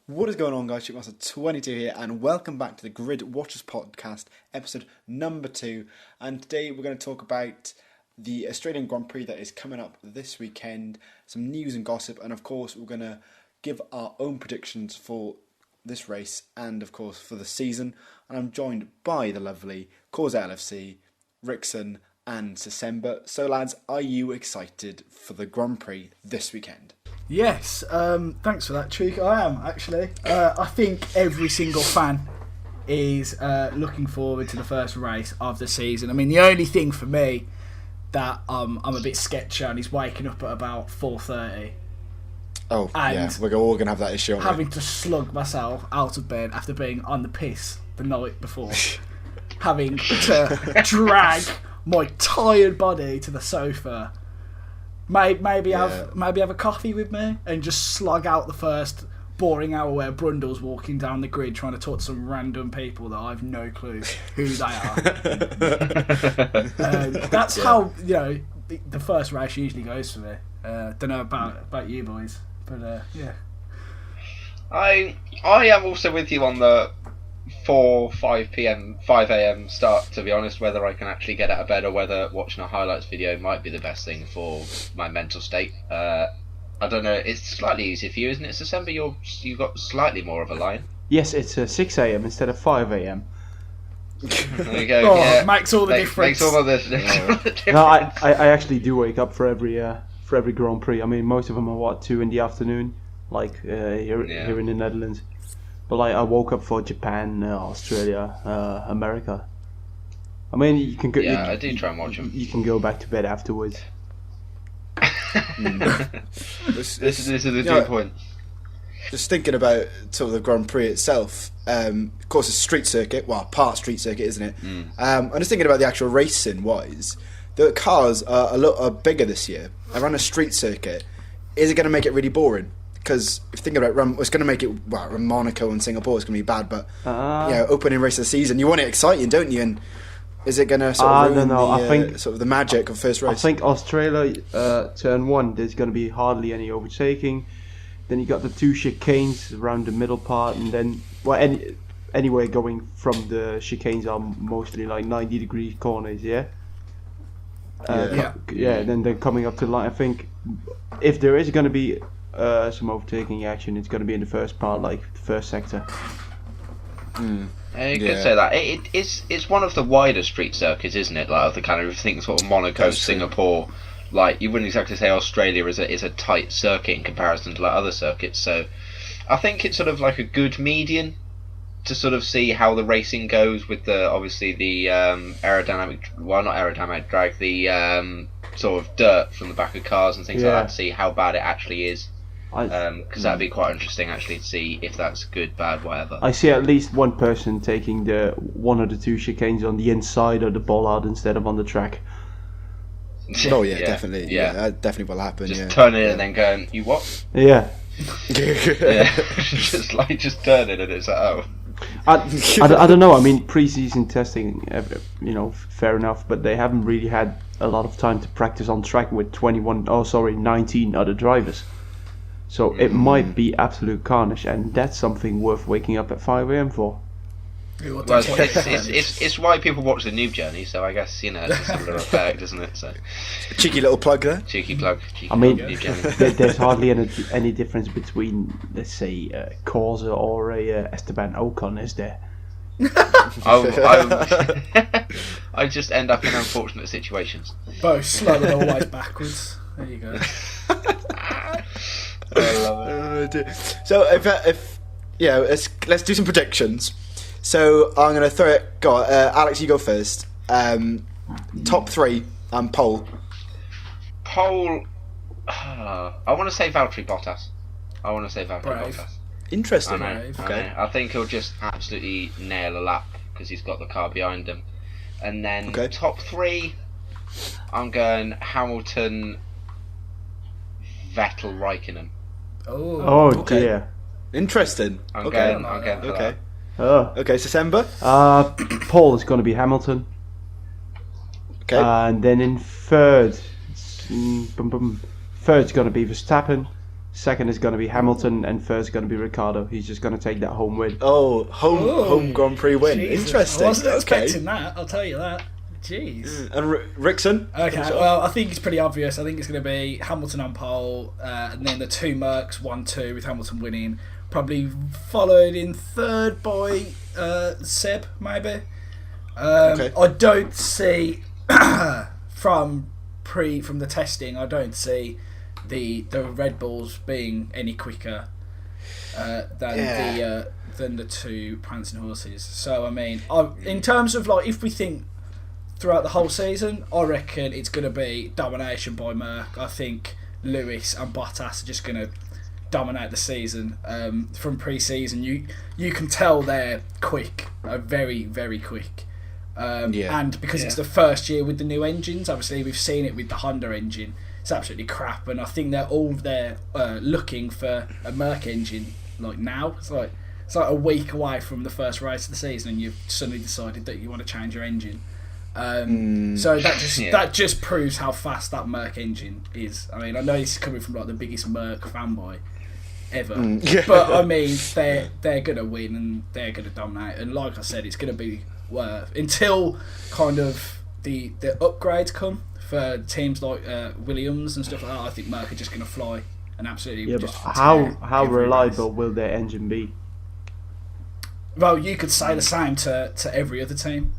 What is going on, guys? Shipmaster22 here, and welcome back to the Grid Watchers podcast, episode number 2. And today we're going to talk about the Australian Grand Prix that is coming up this weekend, some news and gossip, and of course we're going to give our own predictions for this race and of course for the season. And I'm joined by the lovely Corsair LFC, Rickson, and December. So lads, are you excited for the Grand Prix this weekend? Yes, thanks for that, Cheek. I am, actually. I think every single fan is looking forward to the first race of the season. I mean, the only thing for me that I'm a bit sketchy on is waking up at about 4:30. Oh, yeah, we're all going to have that issue, aren't we? Having to slug myself out of bed after being on the piss the night before. Having to drag my tired body to the sofa. Maybe have a coffee with me and just slog out the first boring hour where Brundle's walking down the grid trying to talk to some random people that I've no clue who they are. That's how the first race usually goes for me. Don't know about you boys, but yeah. I am also with you on the 5 a.m. start, to be honest. Whether I can actually get out of bed or whether watching a highlights video might be the best thing for my mental state. I don't know, it's slightly easier for you, isn't it, December? You've got slightly more of a line. Yes, it's 6 a.m. instead of 5 a.m. There you go. Yeah. Makes all the difference. Makes all the difference. No, I actually do wake up for every Grand Prix. I mean, most of them are 2 in the afternoon, like here in the Netherlands. But like, I woke up for Japan, Australia, America. I mean, you can go. Yeah, I do try and watch them. You can go back to bed afterwards. This is a good point. Just thinking about sort of the Grand Prix itself. Of course, it's street circuit. Well, part street circuit, isn't it? I'm just thinking about the actual racing wise. The cars are a lot bigger this year. Around a street circuit, is it going to make it really boring? Because if you think about it, it's going to make it, Monaco and Singapore is going to be bad, but opening race of the season, you want it exciting, don't you? And is it going to sort of ruin I think sort of the magic of first race? I think Australia, turn 1, there's going to be hardly any overtaking. Then you got the 2 chicanes around the middle part, and then anyway, going from the chicanes are mostly like 90-degree corners, yeah. Then they're coming up to the line. I think if there is going to be some overtaking action, it's going to be in the first part, like the first sector. You could say that. It's one of the wider street circuits, isn't it? Like, of the kind of things, sort of Monaco, Singapore. Like, you wouldn't exactly say Australia is a tight circuit in comparison to like other circuits. So I think it's sort of like a good median to sort of see how the racing goes with the aerodynamic drag, the sort of dirt from the back of cars and things like that, to see how bad it actually is. Because that'd be quite interesting actually to see if that's good, bad, whatever. I see at least one person taking the 1 or the 2 chicanes on the inside of the bollard instead of on the track. Oh yeah, definitely. Yeah, that definitely will happen. Just turning in and then going, you what? Yeah. just turning and it's like, oh. I don't know. I mean, pre-season testing, fair enough, but they haven't really had a lot of time to practice on track with 19 other drivers. So it might be absolute carnage, and that's something worth waking up at 5 a.m. for. Well, it's why people watch the Noob Journey, so I guess, it's a similar effect, isn't it? So, cheeky little plug there. Cheeky plug. I mean, there's hardly any difference between, let's say, Corsa or Esteban Ocon, is there? I just end up in unfortunate situations. Both slow and always backwards. There you go. I love it. So let's do some predictions. So I'm going to throw it. Go on, Alex, you go first. Top 3 and pole. Pole. I want to say Valtteri Bottas. Bottas. Interesting. I know. I think he'll just absolutely nail a lap because he's got the car behind him. And then top 3, I'm going Hamilton, Vettel, Raikkonen. Oh dear. Interesting. I'm going for that. Okay, December. Paul is going to be Hamilton. Okay. And then in third, third's going to be Verstappen. Second is going to be Hamilton, and third is going to be Ricciardo. He's just going to take that home win. Oh, home Grand Prix win. Jesus. Interesting. I wasn't expecting that, I'll tell you that. Jeez. And Rickson? Okay, well, I think it's pretty obvious. I think it's going to be Hamilton on pole, and then the two Mercs, 1-2, with Hamilton winning. Probably followed in third by Seb, maybe. Okay. I don't see, from the testing, I don't see the Red Bulls being any quicker than the two prancing horses. So, I mean, in terms of, like, if we think throughout the whole season, I reckon it's going to be domination by Merc. I think Lewis and Bottas are just going to dominate the season. From pre-season, you can tell they're quick, very, very quick. And because it's the first year with the new engines, obviously we've seen it with the Honda engine. It's absolutely crap, and I think they're all looking for a Merc engine like now. It's like a week away from the first race of the season, and you've suddenly decided that you want to change your engine. So that just proves how fast that Merc engine is. I mean, I know this is coming from like the biggest Merc fanboy ever, but I mean they're gonna win and they're gonna dominate. And like I said, it's gonna be until kind of the upgrades come for teams like Williams and stuff like that. I think Merc are just gonna fly and absolutely. Yeah, but how reliable will their engine be? Well, you could say the same to every other team.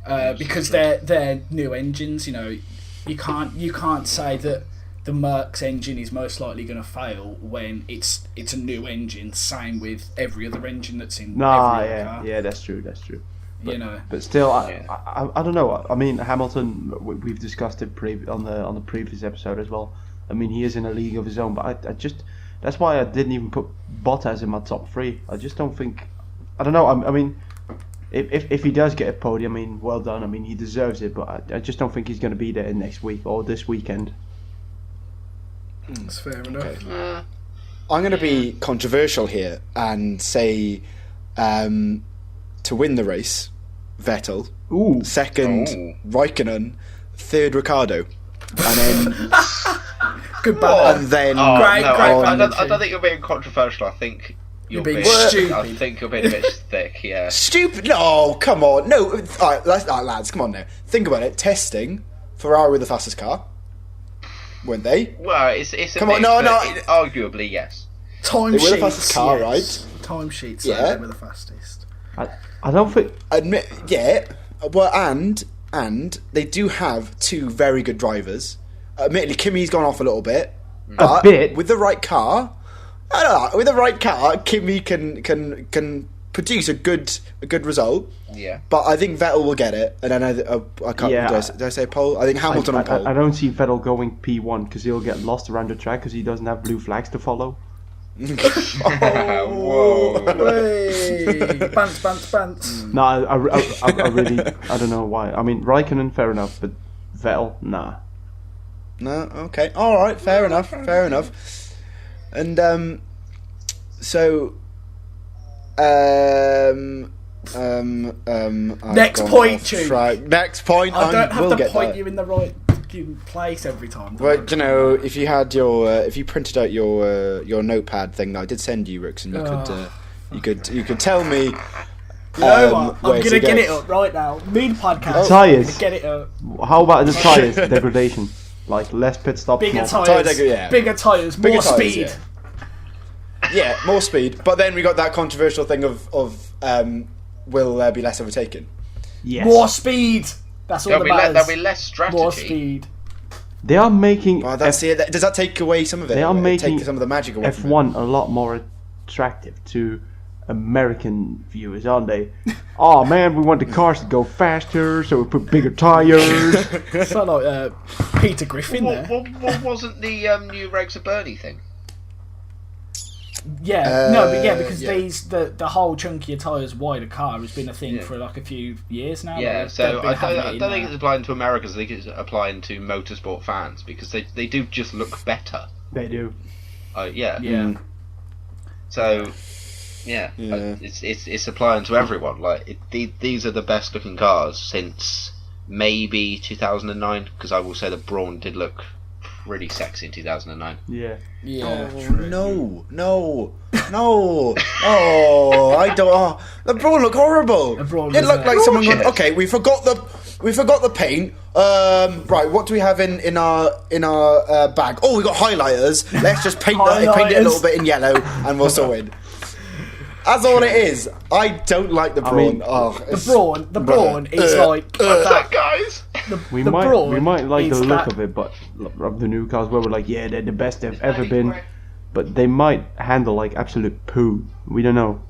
Because they're new engines, you know, you can't say that the Merc's engine is most likely going to fail when it's a new engine. Same with every other engine that's in every other car. Yeah, that's true. But, you know, but still, I don't know. I mean, Hamilton, we've discussed it on the previous episode as well. I mean, he is in a league of his own, but I just that's why I didn't even put Bottas in my top 3. I just don't think. I don't know. I mean. If he does get a podium, I mean, well done. I mean, he deserves it, but I just don't think he's going to be there next week or this weekend. That's fair enough. Okay. I'm going to be controversial here and say to win the race, Vettel. Ooh. Second, Raikkonen. Third, Ricciardo. And then... Goodbye. And then... I don't think you're being controversial. I think... You're being stupid. I think you're being a bit thick, yeah. Stupid? No, come on. No, all right, lads, come on now. Think about it. Testing, Ferrari were the fastest car, weren't they? Well, it's a come mix, on, no. Arguably, yes. Time they sheets, were the fastest car, yes. right? Time sheets, yeah. They were the fastest. I don't think... Well, and they do have two very good drivers. Admittedly, Kimi's gone off a little bit. A bit? With the right car... I don't know. With the right car, Kimi can produce a good result. Yeah. But I think Vettel will get it, and then I can't. Yeah. Did I say pole? I think Hamilton on pole. I don't see Vettel going P1 because he'll get lost around the track because he doesn't have blue flags to follow. Whoa! Bants. No, I really I don't know why. I mean, Raikkonen, fair enough, but Vettel, nah. No. Okay. All right. Fair enough. And next point, Chuke. Next point. I don't have to point that. you in the right place every time. Well, you know, if you had if you printed out your notepad thing that I did send you, Rickson, you could tell me. You know what? I'm gonna get it up right now. Mid-podcast. Tyres. Get it up. How about the tyres degradation? Like less pit stops. Bigger more... tyres. Bigger tyres. More speed. Yeah, more speed. But then we got that controversial thing of will there be less overtaken? Yes. More speed. That's all that matters. There'll be less strategy. More speed. They are making. Oh, that's it. Does that take away some of it? They are making take some of the magic away F1 a lot more attractive to American viewers, aren't they? Oh man, we want the cars to go faster, so we put bigger tires. It's not like Peter Griffin there. What wasn't the new Regs of Bernie thing? Because the whole chunkier tyres, wider car has been a thing for like a few years now. Yeah, so I don't think it's applying to Americans. I think it's applying to motorsport fans because they do just look better. They do. Yeah. So. Yeah, it's applying to everyone. Like these are the best looking cars since maybe 2009. Because I will say that Braun did look really sexy in 2009. Yeah. Yeah. Oh, no. Oh, I don't. Oh, the brawn looked horrible. The brawn It was, looked like someone. gorgeous. Okay, we forgot the paint. Right, what do we have in our bag? Oh, we got highlighters. Let's just paint it a little bit in yellow, and we'll sort it. That's all it is. I don't like the brawn. mean, The brawn is like That guys. We the might brawn like the is look that- of it, but of the new cars where we're like, yeah, they're the best they've ever been, but they might handle like absolute poo. We don't know.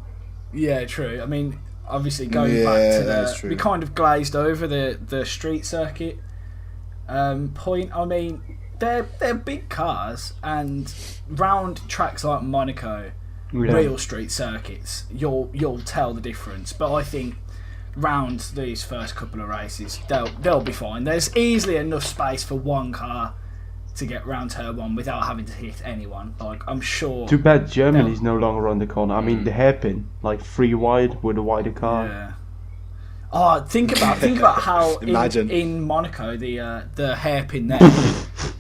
Yeah, true. I mean, obviously going Yeah, back to that's true. we kind of glazed over the street circuit point. I mean, they're big cars, and round tracks like Monaco, Yeah. real street circuits, you'll tell the difference. But I think round these first couple of races, they'll be fine. There's easily enough space for one car to get round turn one without having to hit anyone. Like, I'm sure. Too bad Germany's no longer on the corner. I mean, the hairpin, like 3 wide with a wider car. Yeah. Oh, think about how Imagine. in Monaco the hairpin there,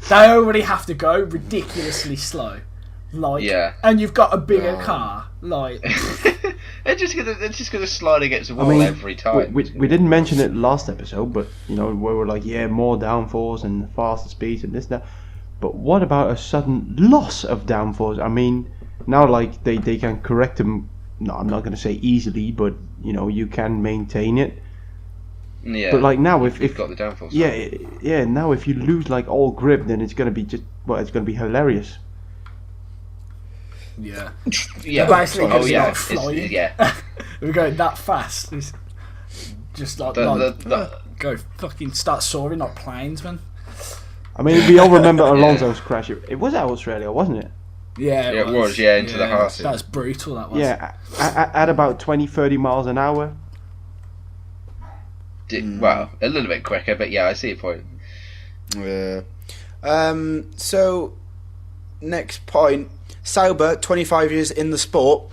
they already have to go ridiculously slow, like, Yeah. and you've got a bigger car, like, They're just gonna slide against the wall I mean, every time. we didn't mention it last episode, but you know, where we're like, yeah, more downforce and faster speeds and this and that. But what about a sudden loss of downforce? I mean, now like they can correct them. No, I'm not going to say easily, but you know, you can maintain it. Yeah. But like now, if you've got the downforce. yeah, now if you lose like all grip, then it's going to be it's going to be hilarious. yeah, Yeah. basically Oh gonna be yeah. like flying. Yeah. we're going that fast. It's just like, The- go fucking start soaring like planes, man. I mean, we all remember Alonso's crash. It was at Australia, wasn't it? Yeah, Yeah, it was, yeah, into the heart. That was brutal. That was. Yeah, at about 20-30 miles an hour. Well, a little bit quicker, but yeah, I see your point. Yeah. So, next point. Sauber, 25 years in the sport.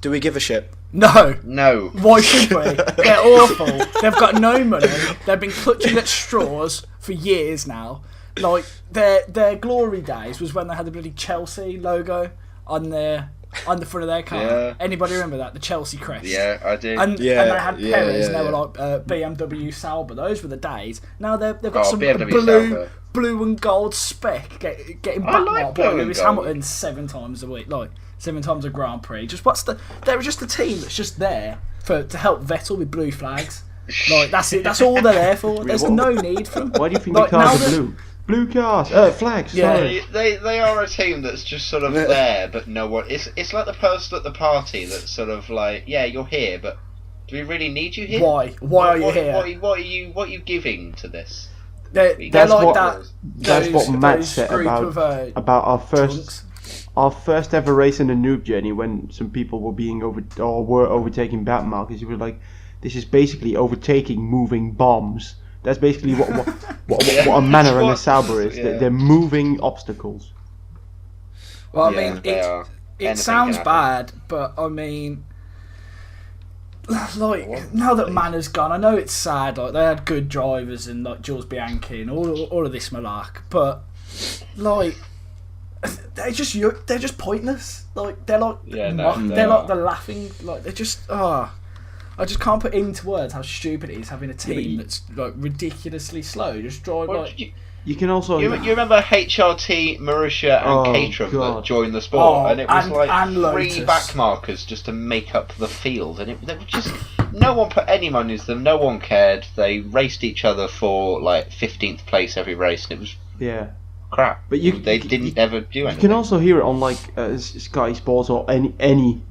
Do we give a shit? No. No. Why should we? They're awful. They've got no money. They've been clutching at straws for years now. Like, their glory days was when they had the bloody Chelsea logo on the front of their car. Yeah. Anybody remember that? The Chelsea crest. Yeah, I do. And, Yeah, and they had yeah, Perez, and yeah, they yeah. were like BMW Sauber. Those were the days. Now they've got some BMW blue and gold spec getting I back like marked blue by and Lewis gold. Hamilton 7 times a week, like 7 times a Grand Prix. They're just a team that's just there to help Vettel with blue flags. Like, that's it. That's all they're there for. There's no need for them. Why do you think Like, the cars now are that- blue? Blue cars, flags. Yeah. Sorry. They are a team that's just sort of there, but no one. It's like the person at the party that's sort of like, yeah, you're here, but do we really need you here? Why? Why are you here? What are you giving to this? They're That's like what- that. That's what Matt those said group about of, our drunks. first ever race in the noob journey, when some people were were overtaking back markers. You were like, this is basically overtaking moving bombs. That's basically what a manor and a Sauber is. Yeah. They're moving obstacles. Well, I Yeah, mean, they are. it Anything sounds can bad, but I mean, like, now that Manor's gone, I know it's sad. Like, they had good drivers and like Jules Bianchi and all of this malark, but like, they're just pointless. Like, they're like Yeah, no, they they're like are. the laughing. Like, they're just I just can't put into words how stupid it is having a team that's like ridiculously slow. Just drive Well, like. You can also you remember HRT, Marussia, and Oh, Caterham God. that joined the sport, Oh, and it was and like 3 Lotus. back markers just to make up the field, and they were just no one put any money into them. No one cared. They raced each other for like 15th place every race, and it was yeah. crap. But they didn't ever do anything. You can also hear it on like Sky Sports or any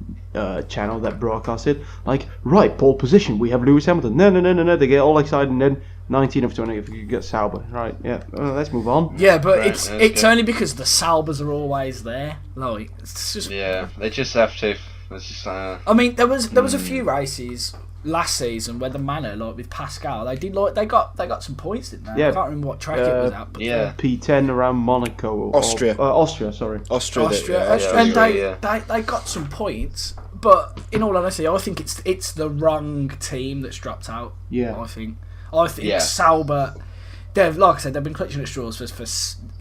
channel that broadcasts it. Like, right, pole position, we have Lewis Hamilton. No. They get all excited, and then 19 of 20 if you get Sauber. Right, yeah. Let's move on. Yeah, but Right, it's that's good. only because the Saubers are always there. Like, it's just. Yeah, they just have to. It's just I mean, there was a few races last season where the Manor, like with Pascal, they got some points, didn't they? Yeah. I can't remember what track it was at, but yeah. P10 around Monaco. Or, Austria. Austria, sorry. Austria. and yeah. they got some points. But in all honesty, I think it's the wrong team that's dropped out. Yeah. I think Yeah. Sauber. like I said, they've been clutching at straws for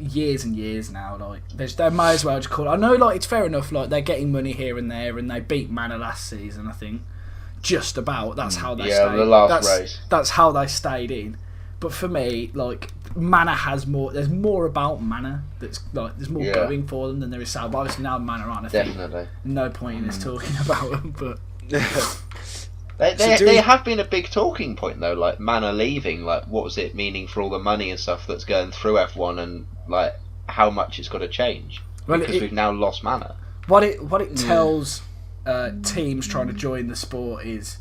years and years now. Like they might as well just call it. I know, like it's fair enough. Like they're getting money here and there, and they beat Manor last season. I think just about. That's how they stayed. The last race. That's how they stayed in. But for me, like Manor has more. There's more about Manor. That's like there's more going for them than there is Sauber. Obviously now Manor aren't. Definitely. No point in us talking about them, but. They have been a big talking point though, like Manor leaving, like what was it meaning for all the money and stuff that's going through F1 and like how much it's got to change because we've now lost Manor. What it tells teams trying to join the sport is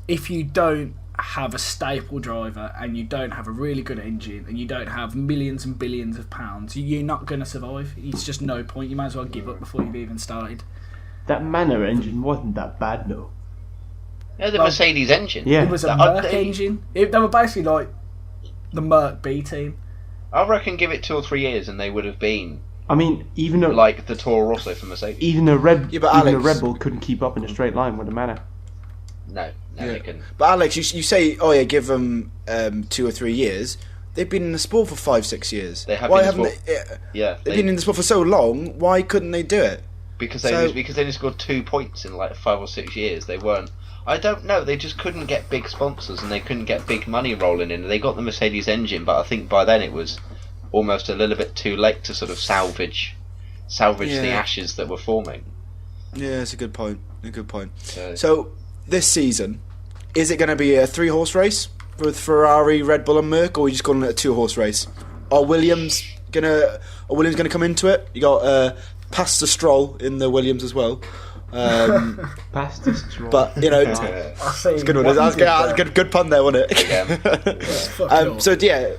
if you don't have a staple driver and you don't have a really good engine and you don't have millions and billions of pounds, you're not going to survive. It's just no point. You might as well give up before you've even started. That Manor engine wasn't that bad though. Yeah, the Mercedes engine. Yeah. It was a Merc engine. They were basically like the Merc B team. I reckon give it 2 or 3 years and they would have been. I mean, even a, like the Toro Rosso for Mercedes. Even a Red Bull couldn't keep up in a straight line with the Manor. No, they couldn't. But Alex, you say, oh yeah, give them 2 or 3 years. They've been in the sport for 5-6 years. They have. Why been haven't in the they? Yeah, they've been in the sport for so long. Why couldn't they do it? Because they only scored 2 points in like 5 or 6 years. They weren't. I don't know. They just couldn't get big sponsors and they couldn't get big money rolling in. They got the Mercedes engine, but I think by then it was almost a little bit too late to sort of salvage the ashes that were forming. Yeah, it's a good point. So this season, is it going to be a 3-horse race with Ferrari, Red Bull, and Merc, or are we just calling it a 2-horse race? Are Williams gonna come into it? You got Pastor Stroll in the Williams as well. Pastor Stroll. But you know, it's a good one. That's good pun there, wasn't it? So yeah,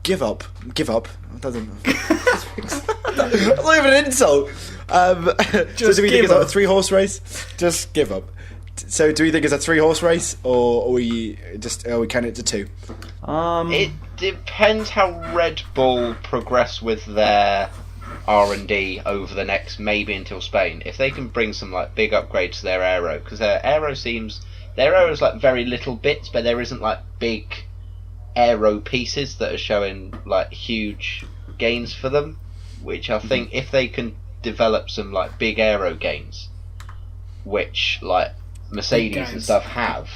give up. It doesn't. That's not even an insult. So do we think it's a 3-horse race? Just give up. So do we think it's a 3-horse race, or are we counting it to 2? It depends how Red Bull progress with their R&D over the next maybe until Spain. If they can bring some like big upgrades to their aero, because their aero is like very little bits, but there isn't like big aero pieces that are showing like huge gains for them, which I think if they can develop some like big aero gains, which like Mercedes and stuff have,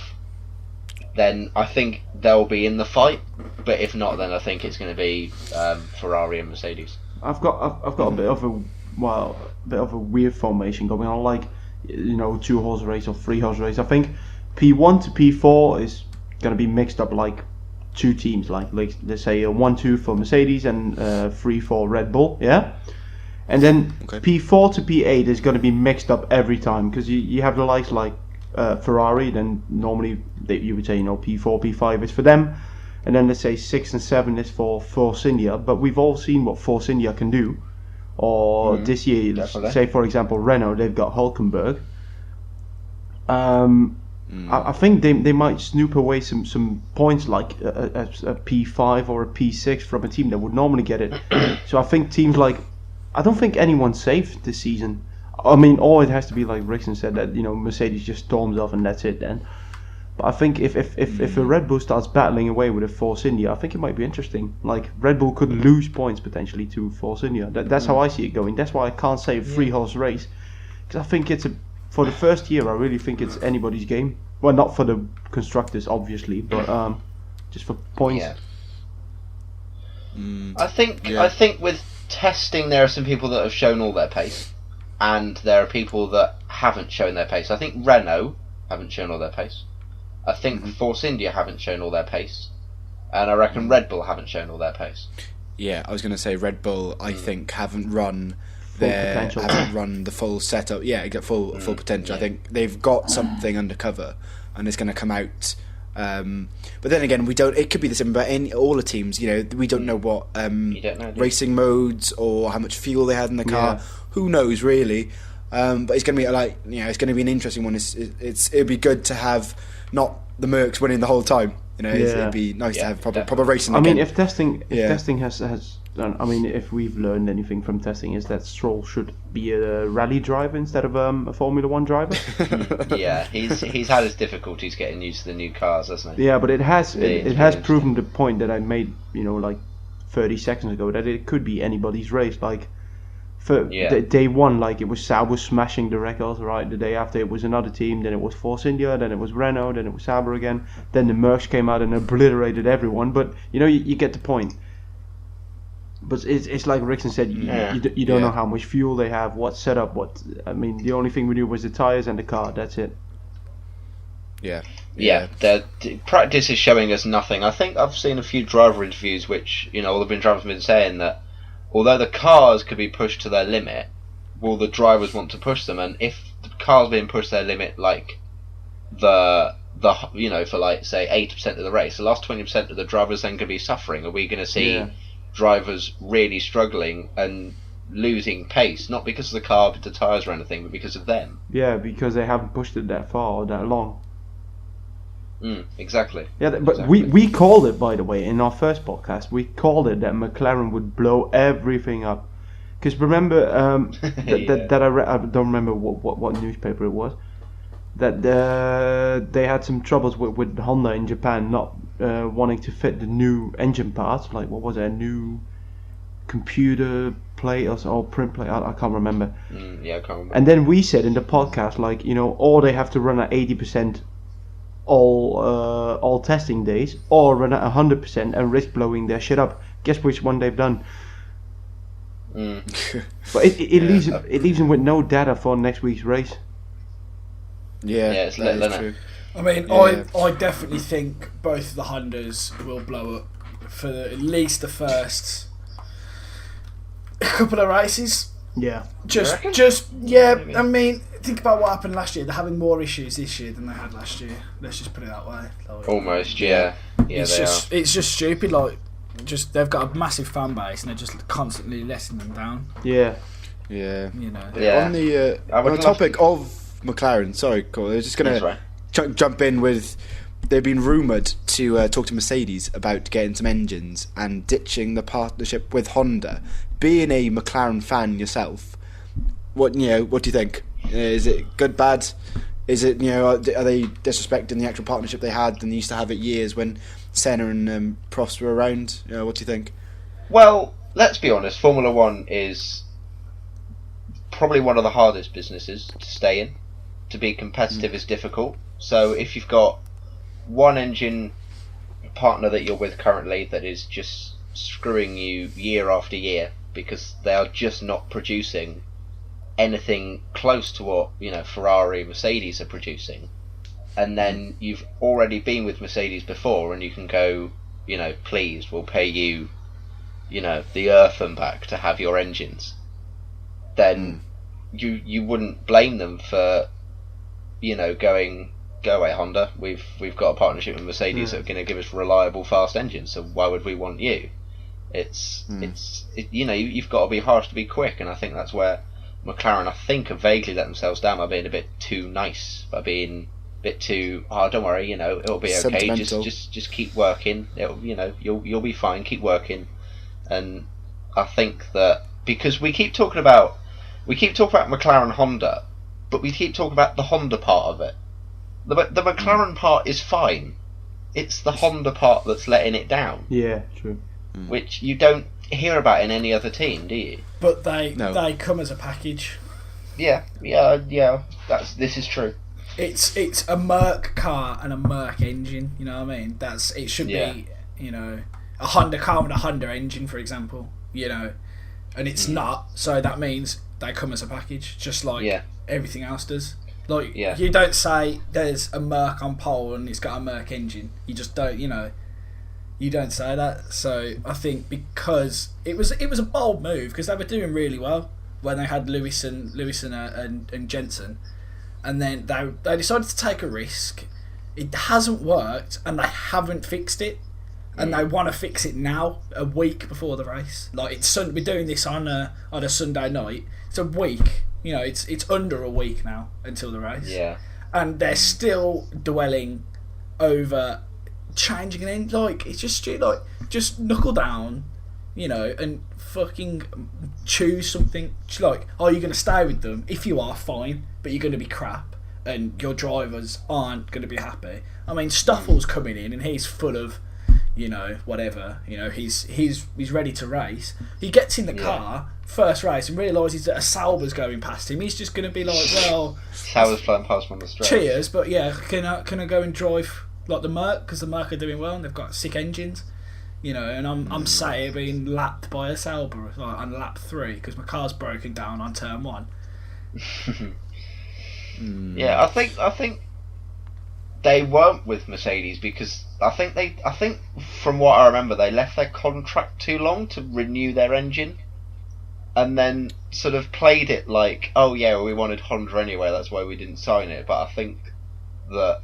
then I think they'll be in the fight. But if not, then I think it's going to be Ferrari and Mercedes. I've got a bit of a weird formation going on, like 2-horse race or 3-horse race. I think P1 to P4 is going to be mixed up like 2 teams, like let's say a 1-2 for Mercedes and 3 for Red Bull, yeah. And then P4 to P8 is going to be mixed up every time because you have the likes like Ferrari. Then normally you would say P4, P5 is for them. And then let's say 6 and 7 is for Force India, but we've all seen what Force India can do. Or this year, definitely. Say for example Renault, they've got Hulkenberg. I think they might snoop away some points like a P5 or a P6 from a team that would normally get it. So I think teams like, I don't think anyone's safe this season. I mean, all it has to be like Rickson said, that Mercedes just storms off and that's it then. But I think if a Red Bull starts battling away with a Force India, I think it might be interesting. Like Red Bull could lose points potentially to Force India. That's how I see it going. That's why I can't say a 3-horse race, because I think for the first year I really think it's anybody's game. Well, not for the constructors obviously, but just for points. Yeah. I think with testing there are some people that have shown all their pace, and there are people that haven't shown their pace. I think Renault haven't shown all their pace. I think Force India haven't shown all their pace, and I reckon Red Bull haven't shown all their pace. Yeah, I was going to say Red Bull. I think haven't run the full setup. Yeah, get full potential. I think they've got something undercover, and it's going to come out. But then again, we don't. It could be the same about all the teams. We don't know what racing modes or how much fuel they had in the car. Yeah. Who knows really? But it's going to be it's going to be an interesting one. It'd be good to have not the Mercs winning the whole time. It'd be nice to have proper racing. I mean, if testing has I mean, if we've learned anything from testing, is that Stroll should be a rally driver instead of a Formula One driver. Yeah, he's had his difficulties getting used to the new cars, hasn't he? Yeah, but it has proven the point that I made, like 30 seconds ago, that it could be anybody's race. Like for day one, like it was Sauber smashing the records, right? The day after it was another team, then it was Force India, then it was Renault, then it was Sauber again, then the Mercs came out and obliterated everyone. But you get the point. But it's like Rickson said, you don't know how much fuel they have, what setup, the only thing we knew was the tyres and the car, that's it. Yeah, the practice is showing us nothing. I think I've seen a few driver interviews which, all the drivers have been saying that although the cars could be pushed to their limit, will the drivers want to push them? And if the car's being pushed to their limit, like for like say 80% of the race, the last 20% of the drivers then could be suffering. Are we going to see drivers really struggling and losing pace, not because of the car, the tyres or anything, but because of them? Yeah, because they haven't pushed it that far or that long. Exactly. Yeah, but we called it, by the way, in our first podcast. We called it that McLaren would blow everything up. Because remember that I read, I don't remember what newspaper it was, that they had some troubles with Honda in Japan not wanting to fit the new engine parts. Like, what was it, a new computer plate or print plate? I can't remember. I can't remember. And then we said in the podcast, like, or they have to run at 80% all testing days, or run at 100% and risk blowing their shit up. Guess which one they've done? But it leaves them with no data for next week's race. It's true. I mean, I definitely think both of the Hondas will blow up for at least the first couple of races. Yeah. I mean, think about what happened last year. They're having more issues this year than they had last year. Let's just put it that way. Almost, yeah. It's just stupid. Like, they've got a massive fan base and they're just constantly letting them down. Yeah. Yeah. On the topic of McLaren, sorry, Cole, I was just going to jump in with, they've been rumoured to talk to Mercedes about getting some engines and ditching the partnership with Honda. Being a McLaren fan yourself, what do you think? Is it good, bad? Is it, are they disrespecting the actual partnership they had and they used to have it years when Senna and Prost were around? What do you think? Well, let's be honest, Formula One is probably one of the hardest businesses to stay in. To be competitive is difficult. So if you've got one engine partner that you're with currently that is just screwing you year after year because they are just not producing anything close to what Ferrari, Mercedes are producing, and then you've already been with Mercedes before and you can go, please, we'll pay you, the earthen back to have your engines, then you wouldn't blame them for going, go away Honda, we've got a partnership with Mercedes that are going to give us reliable fast engines, so why would we want you? You've got to be harsh to be quick, and I think that's where McLaren, I think, have vaguely let themselves down by being a bit too nice, by being a bit too, don't worry, it'll be okay, just keep working, you'll be fine, keep working. And I think that because we keep talking about McLaren Honda, but we keep talking about the Honda part of it. The McLaren part is fine. It's the Honda part that's letting it down. Yeah, true. Which you don't hear about in any other team, do you? But they come as a package. Yeah. This is true. It's a Merc car and a Merc engine. You know what I mean? It should be a Honda car with a Honda engine, for example. And it's not. So that means they come as a package, just like everything else does. Like you don't say there's a Merc on pole and it's got a Merc engine. You just don't. You don't say that. So I think because it was a bold move because they were doing really well when they had Lewis and Jensen, and then they decided to take a risk. It hasn't worked and they haven't fixed it, and they want to fix it now, a week before the race. Like we're doing this on a Sunday night. It's a week. It's under a week now until the race. Yeah. And they're still dwelling over changing an end. Like, it's just stupid. Like, just knuckle down, and fucking choose something like, are you going to stay with them? If you are, fine, but you're going to be crap, and your drivers aren't going to be happy. I mean, Stoffel's coming in, and he's full of, whatever. He's ready to race. He gets in the car first race and realises that a Sauber's going past him. He's just going to be like, well, Sauber's flying past him on the straight. Cheers, but yeah, can I go and drive like the Merc, because the Merc are doing well and they've got sick engines. And I'm sat here being lapped by a Sauber on lap 3 because my car's broken down on turn 1. Yeah, I think they weren't with Mercedes because I think from what I remember they left their contract too long to renew their engine, and then sort of played it like, oh yeah, we wanted Honda anyway, that's why we didn't sign it. But I think that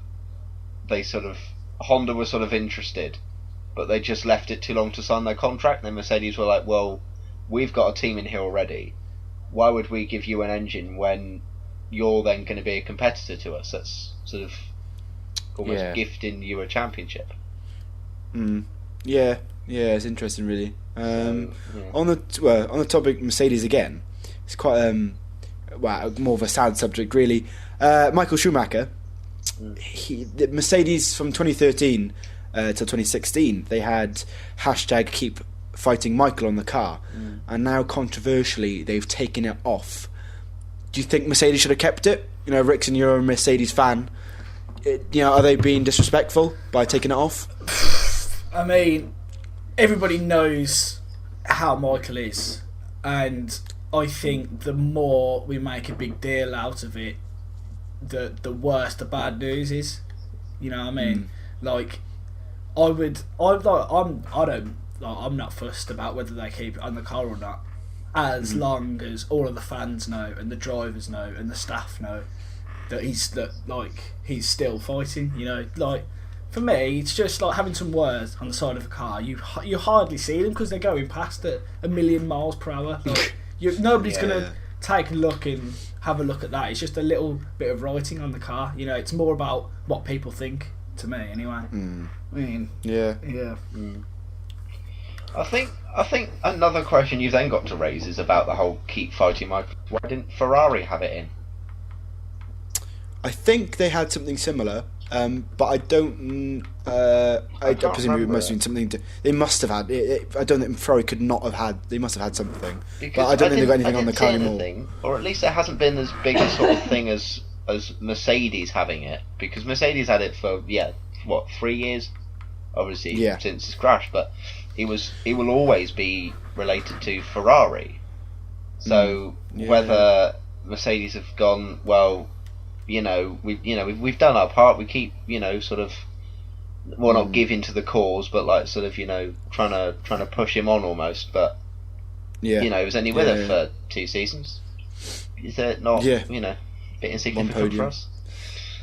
Honda was sort of interested, but they just left it too long to sign their contract. And then Mercedes were like, well, we've got a team in here already. Why would we give you an engine when you're then going to be a competitor to us? That's sort of almost gifting you a championship. Yeah, it's interesting, really. On the topic Mercedes again, it's quite more of a sad subject, really. Michael Schumacher, Mercedes from 2013 till 2016, they had hashtag Keep Fighting Michael on the car, and now controversially they've taken it off. Do you think Mercedes should have kept it? Rickson, you're a Mercedes fan. Are they being disrespectful by taking it off? I mean, everybody knows how Michael is, and I think the more we make a big deal out of it, the worse the bad news is. You know what I mean? Like, I'm not fussed about whether they keep it on the car or not, as long as all of the fans know and the drivers know and the staff know that he's still fighting. Like, for me, it's just like having some words on the side of a car. You hardly see them because they're going past at 1,000,000 miles per hour. Like, nobody's gonna take a look and have a look at that. It's just a little bit of writing on the car. It's more about what people think, to me, anyway. I mean, yeah. I think another question you've then got to raise is about the whole keep fighting Michael. Why didn't Ferrari have it in? I think they had something similar, but I don't. I presume it must have been something. They must have had. I don't think Ferrari could not have had. They must have had something. Because but I don't think they've got anything on the car anymore. Or at least there hasn't been as big a sort of thing as Mercedes having it, because Mercedes had it for 3 years, obviously since his crash, but it will always be related to Ferrari. So whether Mercedes have gone, well, we've done our part. We keep sort of not giving to the cause, but like sort of trying to push him on almost. But he was only with it for 2 seasons. Is it not? A bit insignificant for us.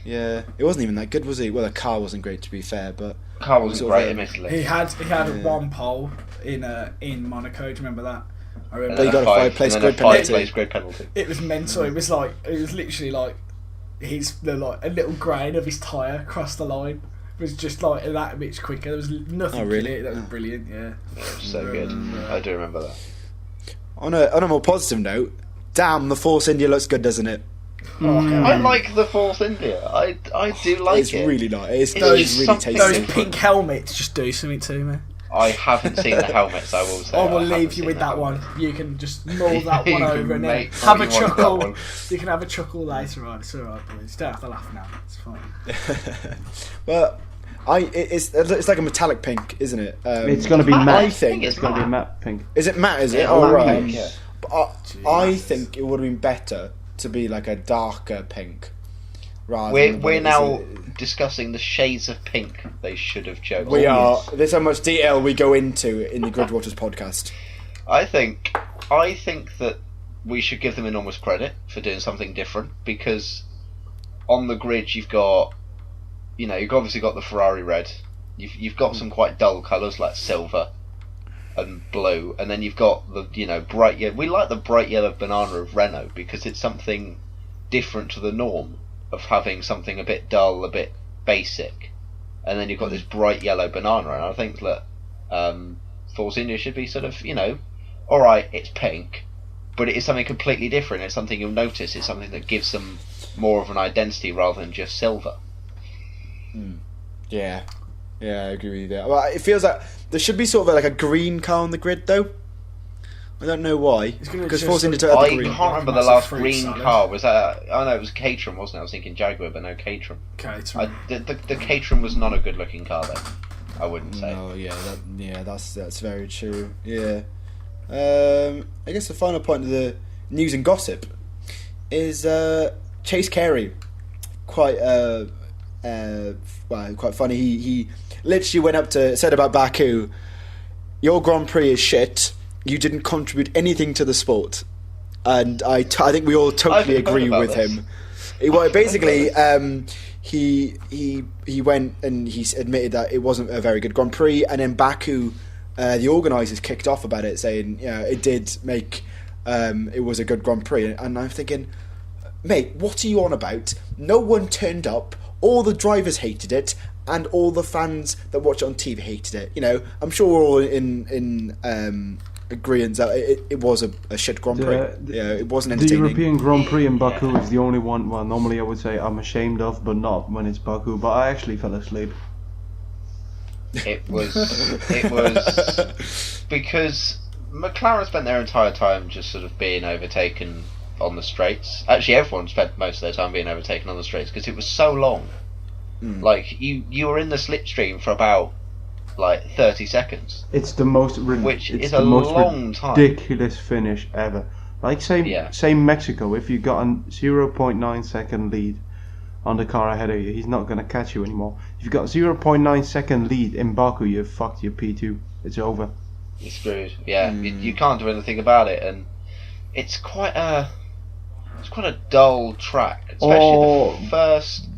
Yeah, it wasn't even that good, was it? Well, the car wasn't great, to be fair, but car wasn't great, admittedly. He had one pole in Monaco. Do you remember that? I remember. But he got a 5-place grid penalty. It was mental. It was literally like a little grain of his tyre across the line. It was just like that bit quicker. There was nothing in it. That was brilliant. Yeah, it was so good. I do remember that. On a more positive note, damn, the Force India looks good, doesn't it? I like the Force India. I do like it. It's really nice. It's really tasty. Those pink helmets just do something to me. I haven't seen the helmets, I will say. I will leave you with that one. You can just mull that one over and then have a chuckle. You can have a chuckle later on. It's alright, boys. You don't have to laugh now. It's fine. Well, it's like a metallic pink, isn't it? It's going to be matte. I think it's going to be matte pink. Is it matte? Is it? Oh, right. Pink, yeah. I think it would have been better to be like a darker pink. We're now discussing the shades of pink they should have chosen. We are. There's how much detail we go into in the Grid Watchers podcast. I think that we should give them enormous credit for doing something different, because on the grid you've obviously got the Ferrari red. You've got some quite dull colours like silver and blue, and then you've got the bright yellow. We like the bright yellow banana of Renault because it's something different to the norm of having something a bit dull, a bit basic, and then you've got this bright yellow banana. And I think that Force India should be sort of, alright, it's pink, but it is something completely different. It's something you'll notice. It's something that gives them more of an identity rather than just silver. Yeah, I agree with you there. Well, it feels like there should be sort of like a green car on the grid, though. I don't know why. Because Force India took I the green. can't remember the last green car. Was that? Oh no, it was Caterham, wasn't it? I was thinking Jaguar, but no, Caterham. The Caterham was not a good-looking car, though. I wouldn't say. Oh that's very true. Yeah. I guess the final point of the news and gossip is Chase Carey. Quite funny. He literally went up to said about Baku, "Your Grand Prix is shit. You didn't contribute anything to the sport," and I think we all totally agree with him. Basically, he went and he admitted that it wasn't a very good Grand Prix, and then Baku, the organisers kicked off about it, saying it did make it was a good Grand Prix, and I'm thinking, mate, what are you on about? No one turned up. All the drivers hated it, and all the fans that watch it on TV hated it. I'm sure we're all in agreement that it was a shit Grand Prix. It wasn't entertaining. The European Grand Prix in Baku is the only one. Well, normally I would say I'm ashamed of, but not when it's Baku. But I actually fell asleep. It was because McLaren spent their entire time just sort of being overtaken on the straights. Actually, everyone spent most of their time being overtaken on the straights because it was so long. Like you were in the slipstream for about 30 seconds. It's the most long time. Ridiculous finish ever. Say Mexico. If you got a 0.9 second lead on the car ahead of you, he's not gonna catch you anymore. If you've got 0.9 second lead in Baku, you've fucked your P2. It's over. You're screwed. Yeah, you can't do anything about it, and it's quite a dull track, especially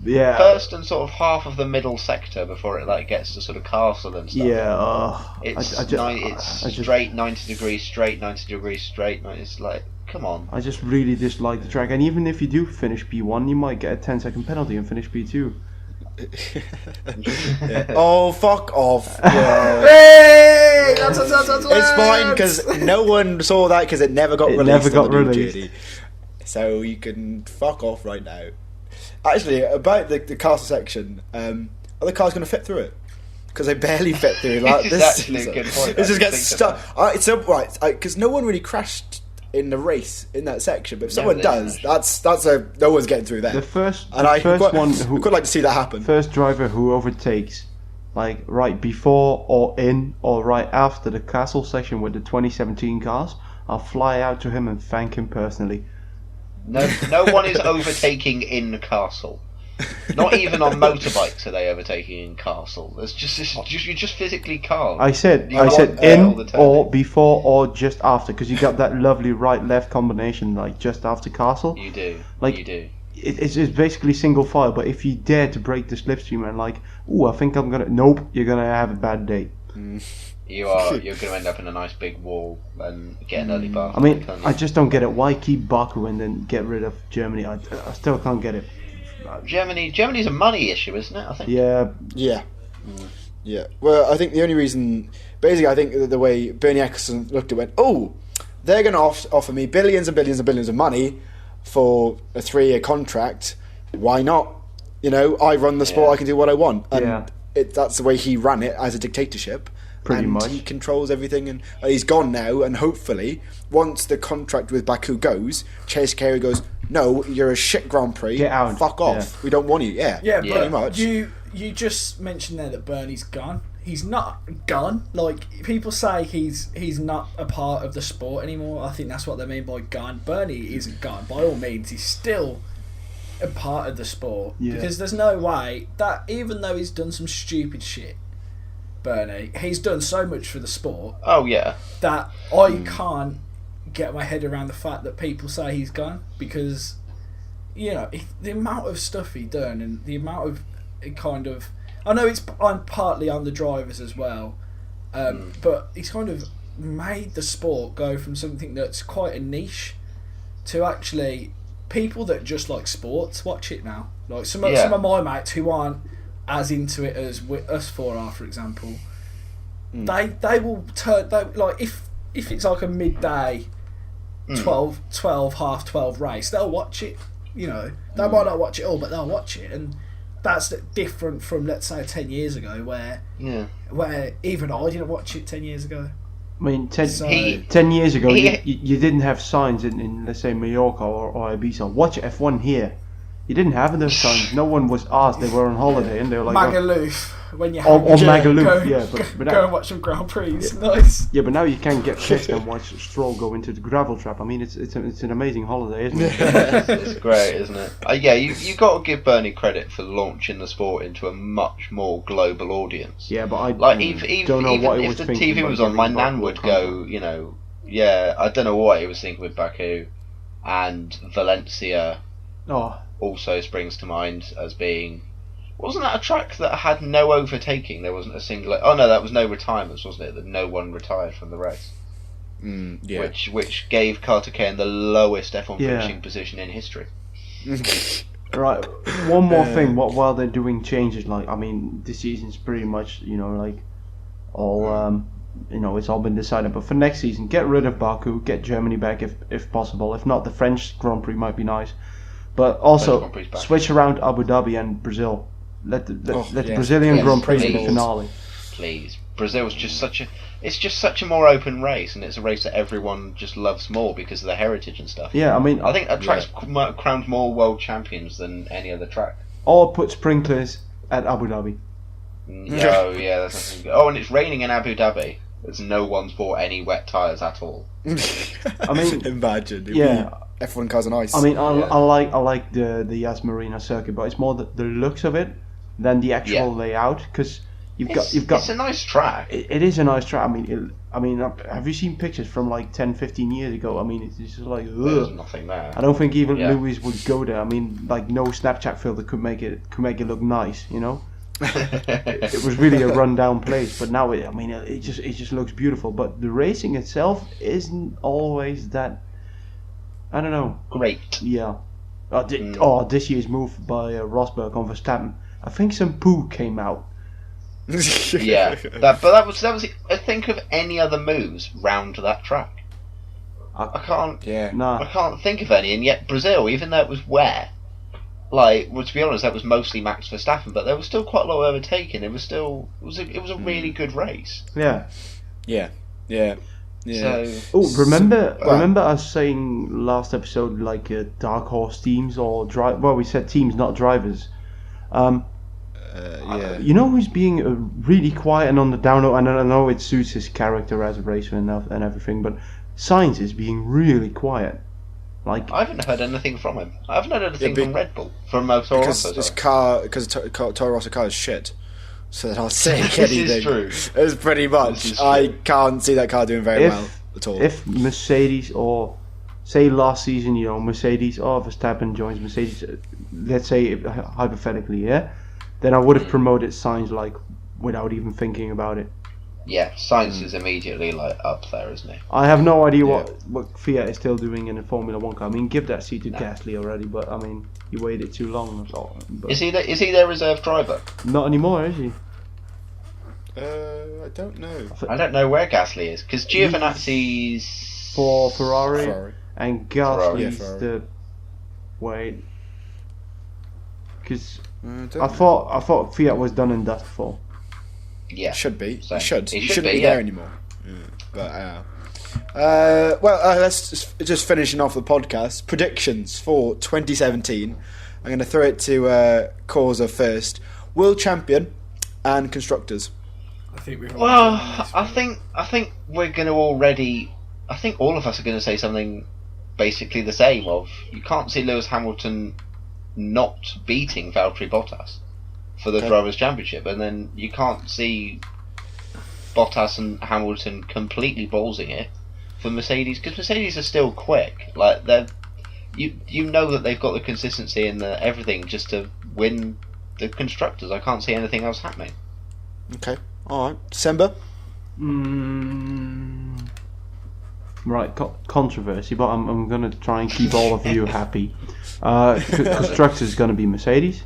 the first and sort of half of the middle sector before it gets to sort of Castle and stuff. It's straight 90 degrees straight, 90 degrees straight. It's come on. I just really dislike the track, and even if you do finish P1, you might get a 10-second penalty and finish P2. Oh, fuck off. Hey, that's it's fine because no one saw that because it never got released. So you can fuck off right now. Actually, about the castle section, are the cars going to fit through it? Because they barely fit through. This actually a good point. It just gets stuck. Because no one really crashed in the race in that section, but if someone does, no one's getting through there. The first one who would like to see that happen. First driver who overtakes, right before or in or right after the castle section with the 2017 cars, I'll fly out to him and thank him personally. No one is overtaking in Castle. Not even on motorbikes are they overtaking in Castle. You just physically can't. I said in or before or just after, because you got that lovely right-left combination just after Castle. You do. You do. It's basically single file, but if you dare to break the slipstream and I think I'm gonna. Nope, you're gonna have a bad day. You're going to end up in a nice big wall and get an early bar. I mean, I just don't get it. Why keep Baku and then get rid of Germany? I still can't get it. Germany's a money issue, isn't it? I think. Yeah. Well, I think the only reason, basically, I think the way Bernie Ecclestone looked at it went, they're going to offer me billions and billions and billions of money for a 3-year contract. Why not? I run the sport. I can do what I want, and that's the way he ran it as a dictatorship. Pretty much. He controls everything, and he's gone now, and hopefully once the contract with Baku goes, Chase Carey goes, no, you're a shit Grand Prix, get out, fuck off, we don't want you. Pretty much. You just mentioned there that Bernie's gone. He's not gone. People say he's not a part of the sport anymore. I think that's what they mean by gone. Bernie isn't gone. By all means, he's still a part of the sport, because there's no way that, even though he's done some stupid shit, Bernie, he's done so much for the sport. Oh yeah. That I can't get my head around the fact that people say he's gone, because the amount of stuff he done and the amount of I know I'm partly on the drivers as well, but he's kind of made the sport go from something that's quite a niche to actually people that just like sports watch it now. Some of my mates who aren't as into it as us four are, for example, they will turn. Like if it's like a midday, 12, half 12 race, they'll watch it. You know, they might not watch it all, but they'll watch it, and that's different from, let's say, 10 years ago, where even I didn't watch it 10 years ago. I mean, 10 years ago, you didn't have signs in, let's say, Mallorca or Ibiza. Watch F1 here. You didn't have those signs. No one was asked. They were on holiday, and they were like... Magaluf. When you have Magaluf, go and watch some Grand Prix. Nice. Yeah, but now you can get pissed and watch Stroll go into the gravel trap. I mean, it's an amazing holiday, isn't it? It's great, isn't it? You got to give Bernie credit for launching the sport into a much more global audience. Yeah, but I don't know what he was thinking. If the TV was on, my nan would go, I don't know what he was thinking with Baku, and Valencia also springs to mind as being... Wasn't that a track that had no overtaking? There wasn't a single... Oh no, that was no retirements, wasn't it? That no one retired from the race. Yeah. Which gave Carter Kane the lowest F1 finishing position in history. Right, one more thing. While they're doing changes, this season's pretty much, all... it's all been decided. But for next season, get rid of Baku, get Germany back if possible. If not, the French Grand Prix might be nice. But also, switch around Abu Dhabi and Brazil. Let the Brazilian Grand Prix be the finale. Please, Brazil's just such a more open race, and it's a race that everyone just loves more because of the heritage and stuff. Yeah, I think that track's crowned more world champions than any other track. Or put sprinklers at Abu Dhabi. Oh yeah, that's something. Oh, and it's raining in Abu Dhabi. There's no one's bought any wet tyres at all. Imagine. F1 cars on ice. I like the Yas Marina circuit, but it's more the looks of it than the actual layout, because you've got. It's a nice track. It is a nice track. Have you seen pictures from like 10, 15 years ago? It's just like there's nothing there. I don't think even Lewis would go there. No Snapchat filter could make it look nice. It was really a rundown place, but now it just looks beautiful. But the racing itself isn't always that. I don't know. Great. Yeah. This year's move by Rosberg on Verstappen. I think some poo came out. Yeah, that was. I think of any other moves round that track. I can't. Yeah. Nah. I can't think of any, and yet Brazil, even though it was wet, to be honest, that was mostly Max Verstappen, but there was still quite a lot of overtaking. It was a really good race. Yeah. Yeah. So, remember us saying last episode dark horse teams or we said teams, not drivers. You know who's being really quiet and on the down low, and I know it suits his character as a racer and everything, but Sainz is being really quiet. I haven't heard anything from him. I haven't heard anything from Red Bull, from Toro Rosso. Because Toro Rosso car is shit. So that I'll say anything. This is true. It's pretty much. I can't see that car doing very well at all. If Mercedes, or say last season, Mercedes or Verstappen joins Mercedes, let's say hypothetically, then I would have promoted Sainz without even thinking about it. Yeah, Sainz is immediately up there, isn't he? I have no idea what Fiat is still doing in a Formula 1 car. Give that seat to Gasly already, but he waited too long. But is he their reserve driver? Not anymore, is he? I don't know. I don't know where Gasly is, because Giovinazzi's for Ferrari. And Gasly's the because I thought Fiat was done and dusted for. Yeah, should be. So, he shouldn't be be there anymore. But let's just finishing off the podcast. Predictions for 2017. I'm going to throw it to Causa first. World champion and constructors. I think I think we're going to already. I think all of us are going to say something basically the same. Of you can't see Lewis Hamilton not beating Valtteri Bottas for the Drivers' Championship, and then you can't see Bottas and Hamilton completely ballsing it for Mercedes, because Mercedes are still quick. You know that they've got the consistency and everything just to win the constructors. I can't see anything else happening. Okay, all right, December. Right, controversy, but I'm going to try and keep all of you happy. Constructors is going to be Mercedes.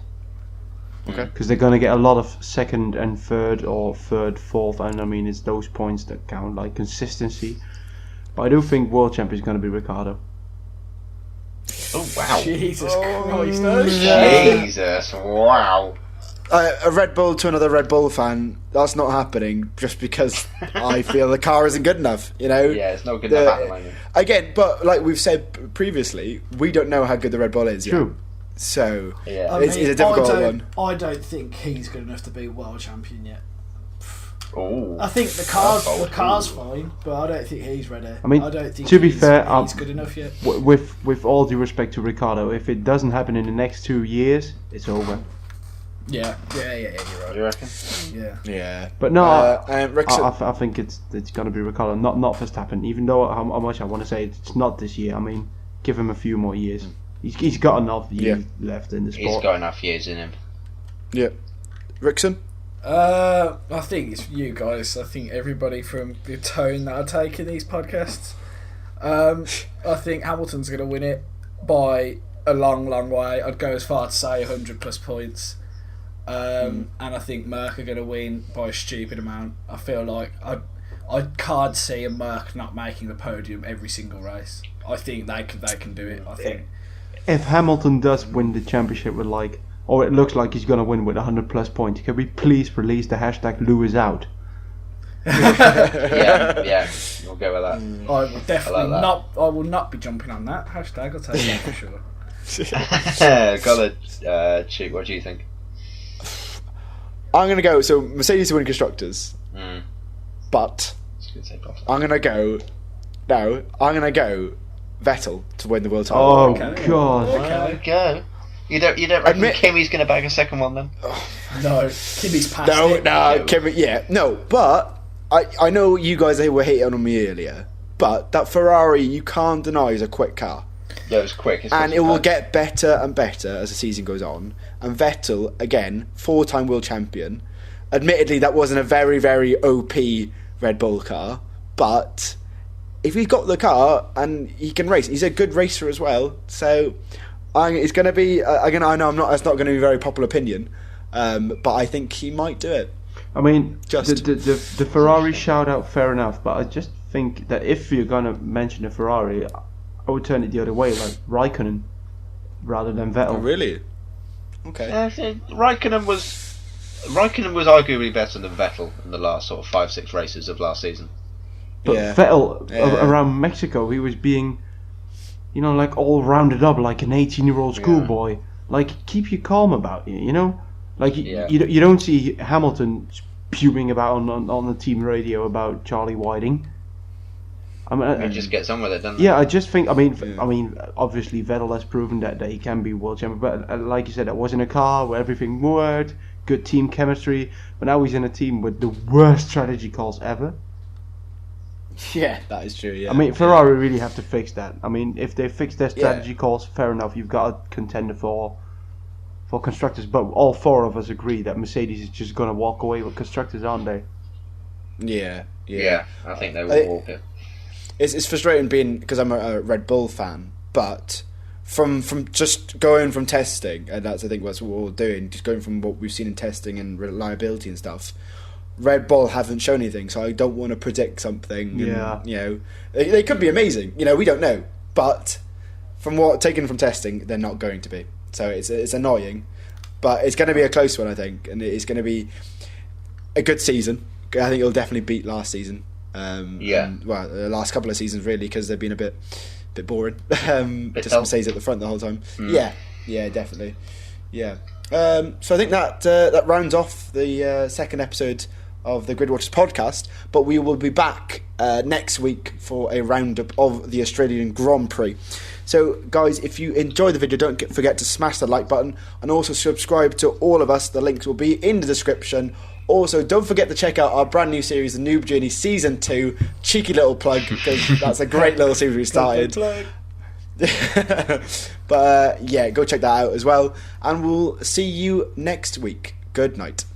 Okay. Because they're going to get a lot of second and third, or third, fourth, and I mean, it's those points that count, like consistency. But I do think world champion is going to be Ricardo. Oh, wow. Jesus Oh, Christ. Jesus, wow. A Red Bull to another Red Bull fan, that's not happening just because I feel the car isn't good enough, you know? Yeah, it's not good enough at the moment. Again, but like we've said previously, we don't know how good the Red Bull is True. yet. So, Yeah. it's a difficult one. I don't think he's good enough to be world champion yet. Oh. I think the car's fine, but I don't think he's ready. I mean, don't think to be fair, he's good enough yet. With all due respect to Ricardo, if it doesn't happen in the next 2 years, it's over. Yeah, you're right. You reckon? Yeah. Yeah. But no, Rickson, I think it's going to be Ricardo, not Verstappen. Even though how much I want to say it's not this year. I mean, give him a few more years. He's got enough years left in the sport. He's got enough years in him. yeah. Rickson? I think it's you guys. I think everybody from the tone that I take in these podcasts. I think Hamilton's going to win it by a long, long way. I'd go as far to say 100 plus points. And I think Merc are going to win by a stupid amount. I feel like I can't see a Merc not making the podium every single race. I think they can do it. I think If Hamilton does win the championship with or it looks like he's going to win with 100 plus points, can we please release the hashtag Lewis out? Yeah, we'll go with that. I will definitely like not. I will not be jumping on that hashtag. I'll tell you that for sure. Got it. Chick, what do you think? I'm going to go, so Mercedes to win Constructors, but I'm going to go Vettel to win the World title. Oh, Okay. God. Okay. Go. You don't reckon Kimi's going to bag a second one then? No, Kimmy's past No, it. Kevin, but I know you guys were hating on me earlier, but that Ferrari, you can't deny, is a quick car. Yeah, it was quick. And it will get better and better as the season goes on. And Vettel, again, 4-time world champion. Admittedly, that wasn't a very, very OP Red Bull car, but if he's got the car and he can race, he's a good racer as well. So it's going to be, again, I know that's not going to be a very popular opinion, but I think he might do it. I mean, the Ferrari shout out, fair enough, but I just think that if you're going to mention a Ferrari, I would turn it the other way, like Raikkonen, rather than Vettel. Oh, really? Okay. Raikkonen was arguably better than Vettel in the last sort of 5-6 races of last season. But Vettel, around Mexico, he was being, like all rounded up like an 18-year-old schoolboy. Yeah. Like, keep you calm about it, Like, you don't see Hamilton spewing about on the team radio about Charlie Whiting. I mean, he just gets on with it, doesn't he? Yeah, I just think. I mean, obviously Vettel has proven that he can be world champion. But like you said, that was in a car where everything worked, good team chemistry. But now he's in a team with the worst strategy calls ever. Yeah, that is true. Yeah. I mean, Ferrari really have to fix that. I mean, if they fix their strategy calls, fair enough. You've got a contender for constructors. But all four of us agree that Mercedes is just going to walk away with constructors, aren't they? Yeah. I think they will walk it. It's frustrating because I'm a Red Bull fan, but from just going from testing, and that's I think what we're all doing, just going from what we've seen in testing and reliability and stuff, Red Bull haven't shown anything, so I don't want to predict something. Yeah. And, they could be amazing. We don't know, but from what taken from testing, they're not going to be. So it's annoying, but it's going to be a close one, I think, and it's going to be a good season. I think it'll definitely beat last season. The last couple of seasons really, because they've been a bit boring. Just Mercedes at the front the whole time. Yeah, definitely. Yeah. So I think that rounds off the second episode of the Grid Watchers podcast. But we will be back next week for a roundup of the Australian Grand Prix. So guys, if you enjoy the video, don't forget to smash the like button and also subscribe to all of us. The links will be in the description. Also, don't forget to check out our brand new series, The Noob Journey Season 2. Cheeky little plug, because that's a great little series we started. But go check that out as well. And we'll see you next week. Good night.